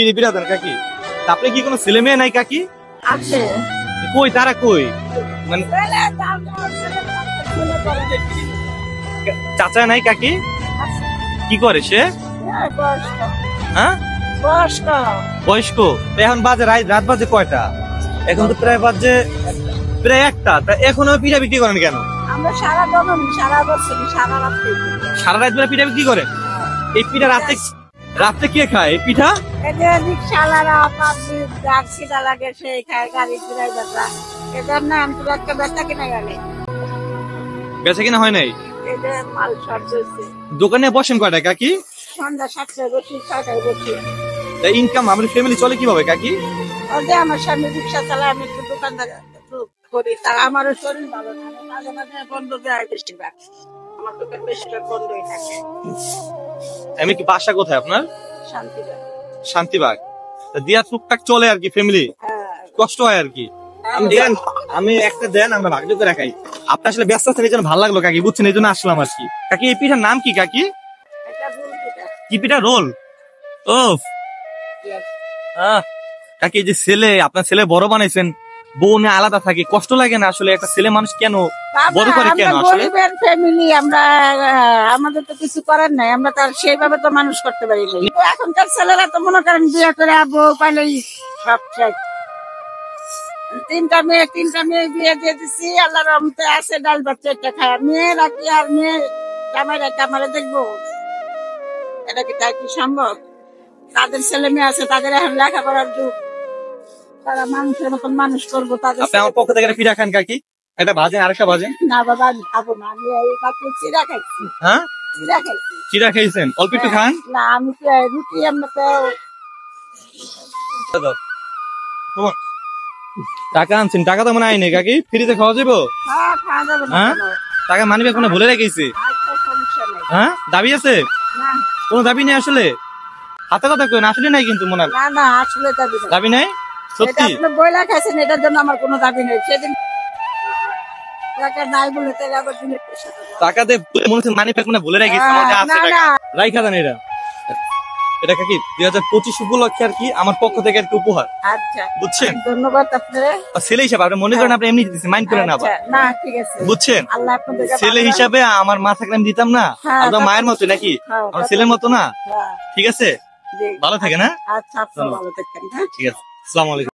পিড়ি পিড়া দেন কাকি। আপনি কি কোনো ছেলে মেয়ে নাই কাকি? আছে। কই তারা কই? মানে চাচা নাই কাকি? কি করে সে? হ্যাঁ বয়স্ক। এখন বাজে রাত বাজে কয়টা? এখন তো প্রায় বাজে প্রায় 1টা। তা এখনো পিঠা বিক্রি করেন কেন? আমরা সারা বছর সারা রাত সারা রাত ধরে পিঠা বিক্রি করেন? এই পিঠা রাতে কে খায় এই পিঠা? রিক্সাওয়ালারা পাবলিক যার খিদা লাগে সেই খায়, গাড়ি ড্রাইভাররা। এদের নাম তো একটা বেচা কিনা গেলে বেচা কিনা হয় নাই? এদের মাল সব হয়েছে। দোকানে বসেন কয়টা কাকি? সন্ধ্যা 7টায় বসি, 6টায় বসি। ইনকাম আমাদের ফ্যামিলি চলে কিভাবে কাকি? ওদের আমার সামনে রিক্সা চালায়, আমি একটু দোকানদার করি। তা আমারও শরীর ভালো না, মাঝে মাঝে বন্ধ দেয় বেশিরভাগ। আমার দোকান বেশিরভাগ বন্ধই থাকে। আমি কি বাসা কোথায় আপনার? শান্তিবাগ। শান্তিবাগ। দিয়া টুকটাক চলে আর কি ফ্যামিলি, কষ্ট হয় আর কি। আমি একটা দেন, আমরা ভাগ করে রাখাই। আপনি আসলে ব্যস্ত আছেন এই জন্য ভালো লাগলো কাকি, বুঝছেন, এই জন্য আসলাম আর কি। কাকি এই পিঠার নাম কি কাকি? কি পিঠা? রোল। ও কাকি এই যে ছেলে, আপনার ছেলে বড় বানাইছেন, বউ নিয়ে আলাদা থাকে, কষ্ট লাগে না আসলে? একটা ছেলে মানুষ কেন বড় করে কেন আসলে? গরিবের ফ্যামিলি আমরা, আমাদের তো কিছু করার নাই, আমরা তার সেইভাবে তো মানুষ করতে পারি না। এখনকার ছেলেরা তো মনে করেন বিয়ে করে বউ পাইলেই সব শেষ। 3টা মেয়ে বিয়ে দিয়ে দিচ্ছি, আল্লাহর রহমতে আছে ডাল ভাত 4টা খায়। মেয়েরা কি আর মেয়ে জামাইরা কামারে দেখবো? এটা কি তাই কি সম্ভব? তাদের ছেলে মেয়ে আছে, তাদের এখন লেখাপড়ার যুগ, তারা মানুষের মতন মানুষ করবো। তাদের আপনি আমার পক্ষ থেকে একটা পিঠা খান কাকি, এটা ভাজেন আরেকটা ভাজেন। না বাবা আমি খাবো না, আমি এই কাপড় চিরা খাইছি। হ্যাঁ চিরা খাইছি। চিরা খাইছেন? অল্প একটু খান। না আমি রুটি আমরা তো টাকা আনছেন? টাকা তো মনে হয় নাই কাকি, ফ্রিতে খাওয়া যাবো? খাওয়া যাবে না। হ্যাঁ টাকা মানিবে কোনো ভুলে রেখেছি। আচ্ছা সমস্যা নেই। হ্যাঁ দাবি আছে? না কোনো দাবি নেই আসলে? হাতে কথা কই না, আসলে নাই কিন্তু মনে হয়। না না আসলে দাবি নেই। দাবি নাই সত্যি? আপনি বইলা খাইছেন, এটার জন্য আমার কোনো দাবি নেই। সেদিন টাকা নাই বলে তাহলে আবার দিনের পেশা করবো। টাকা দিয়ে মনে হচ্ছে মানি ব্যাগ মনে ভুলে রেখেছি। না না রাইখা দেন এটা। এটা কাকি 2025 উপলক্ষে আর কি আমার পক্ষ থেকে আর কি উপহার, আচ্ছা বুঝছেন? ধন্যবাদ আপনারে। ছেলে হিসাবে আপনি মনে করেন, আপনি এমনি দিতেছেন, মাইন্ড করেন না আবার, না ঠিক আছে বুঝছেন? আল্লাহ আপনাদেরকে ছেলে হিসাবে আমার মা থাকলে আমি দিতাম না? হ্যাঁ, আপনার মায়ের মতো নাকি? হ্যাঁ, আমার ছেলের মতো না? হ্যাঁ, ঠিক আছে, জি। ভালো থাকে না? আচ্ছা আপনি ভালো থাকেন। হ্যাঁ ঠিক আছে, আসসালামু আলাইকুম।